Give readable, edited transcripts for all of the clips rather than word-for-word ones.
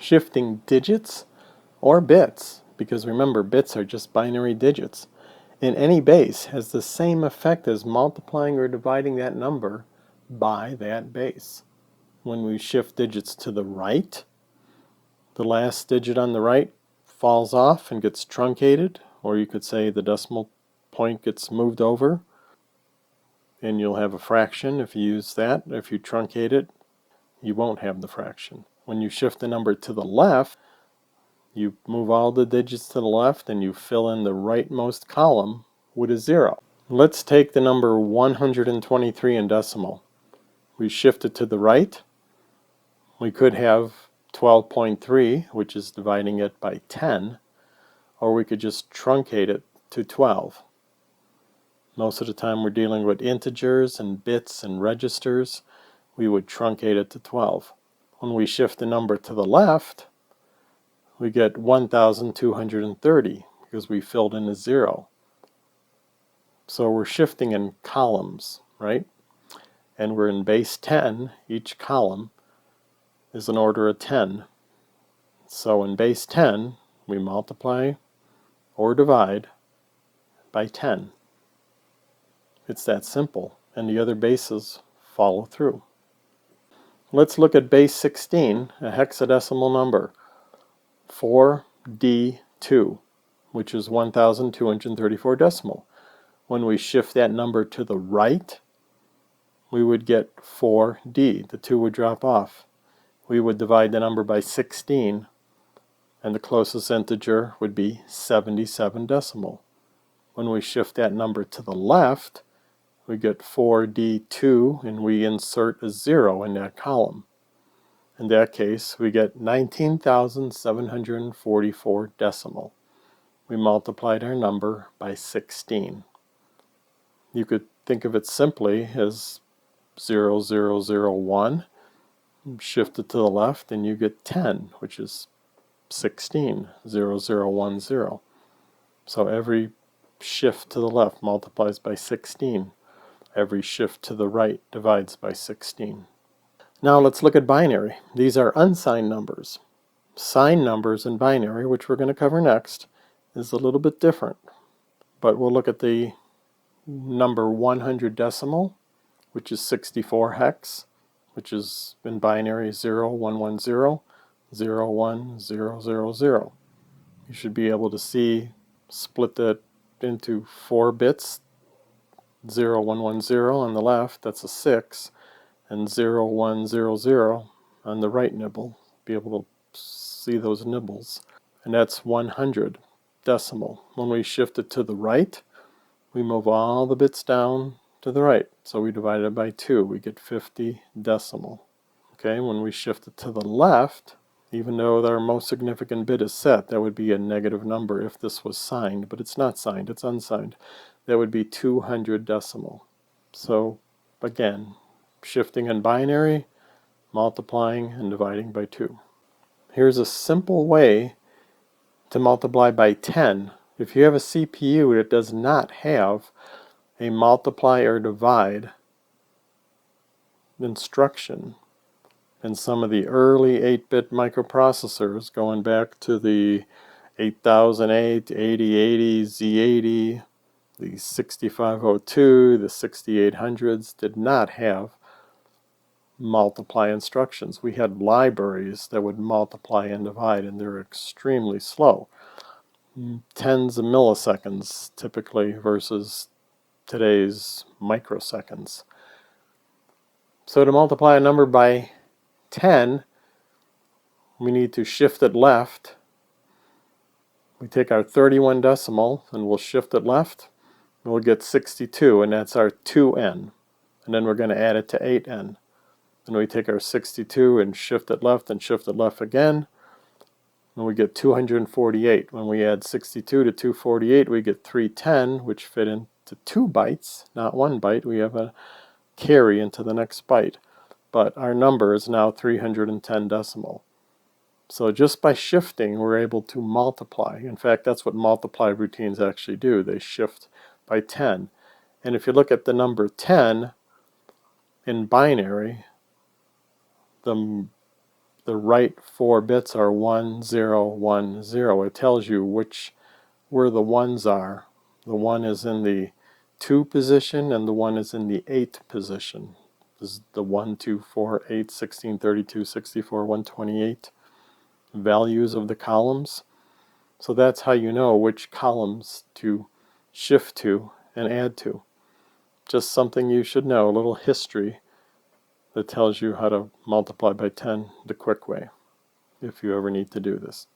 shifting digits or bits, because remember, bits are just binary digits, in any base has the same effect as multiplying or dividing that number by that base. When we shift digits to the right, the last digit on the right falls off and gets truncated, or you could say the decimal point gets moved over, and you'll have a fraction if you use that. If you truncate it, you won't have the fraction. When you shift the number to the left, you move all the digits to the left and you fill in the rightmost column with a 0. Let's take the number 123 in decimal. We shift it to the right. We could have 12.3, which is dividing it by 10, or we could just truncate it to 12. Most of the time we're dealing with integers and bits and registers. We would truncate it to 12. When we shift the number to the left, we get 1,230 because we filled in a 0. So we're shifting in columns, right? And we're in base 10. Each column is an order of 10. So in base 10, we multiply or divide by 10. It's that simple, and the other bases follow through. Let's look at base 16, a hexadecimal number, 4D2, which is 1,234 decimal. When we shift that number to the right, we would get 4D. The 2 would drop off. We would divide the number by 16, and the closest integer would be 77 decimal. When we shift that number to the left, we get 4D2, and we insert a 0 in that column. In that case, we get 19,744 decimal. We multiplied our number by 16. You could think of it simply as 0001. Shift it to the left, and you get 10, which is 16, 0010. So every shift to the left multiplies by 16. Every shift to the right divides by 16. Now let's look at binary. These are unsigned numbers. Signed numbers in binary, which we're going to cover next, is a little bit different. But we'll look at the number 100 decimal, which is 64 hex, which is in binary 0110, 01000. You should be able to see, split that into 4 bits. 0110 on the left, that's a 6, and 0100 on the right nibble. Be able to see those nibbles. And that's 100 decimal. When we shift it to the right, we move all the bits down to the right. So we divide it by 2. We get 50 decimal. Okay, when we shift it to the left, even though our most significant bit is set, that would be a negative number if this was signed, but it's not signed, it's unsigned. That would be 200 decimal. So again, shifting in binary, multiplying and dividing by 2. Here's a simple way to multiply by 10. If you have a CPU that does not have a multiply or divide instruction, in some of the early 8-bit microprocessors, going back to the 8008, 8080, Z80, the 6502, the 6800s, did not have multiply instructions. We had libraries that would multiply and divide, and they're extremely slow. Tens of milliseconds typically versus today's microseconds. So to multiply a number by 10, we need to shift it left. We take our 31 decimal and we'll shift it left. We'll get 62, and that's our 2n. And then we're going to add it to 8n. Then we take our 62 and shift it left and shift it left again. And we get 248. When we add 62 to 248, we get 310, which fit into 2 bytes, not 1 byte. We have a carry into the next byte. But our number is now 310 decimal. So just by shifting, we're able to multiply. In fact, that's what multiply routines actually do. They shift by 10. And if you look at the number 10 in binary, the the right 4 bits are 1, 0, 1, 0. It tells you where the ones are. The 1 is in the 2 position and the 1 is in the 8 position. This is the 1, 2, 4, 8, 16, 32, 64, 128 values of the columns. So that's how you know which columns to shift to and add to. Just something you should know, a little history that tells you how to multiply by 10 the quick way, if you ever need to do this.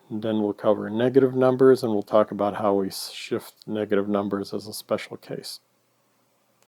And then we'll cover negative numbers, and we'll talk about how we shift negative numbers as a special case.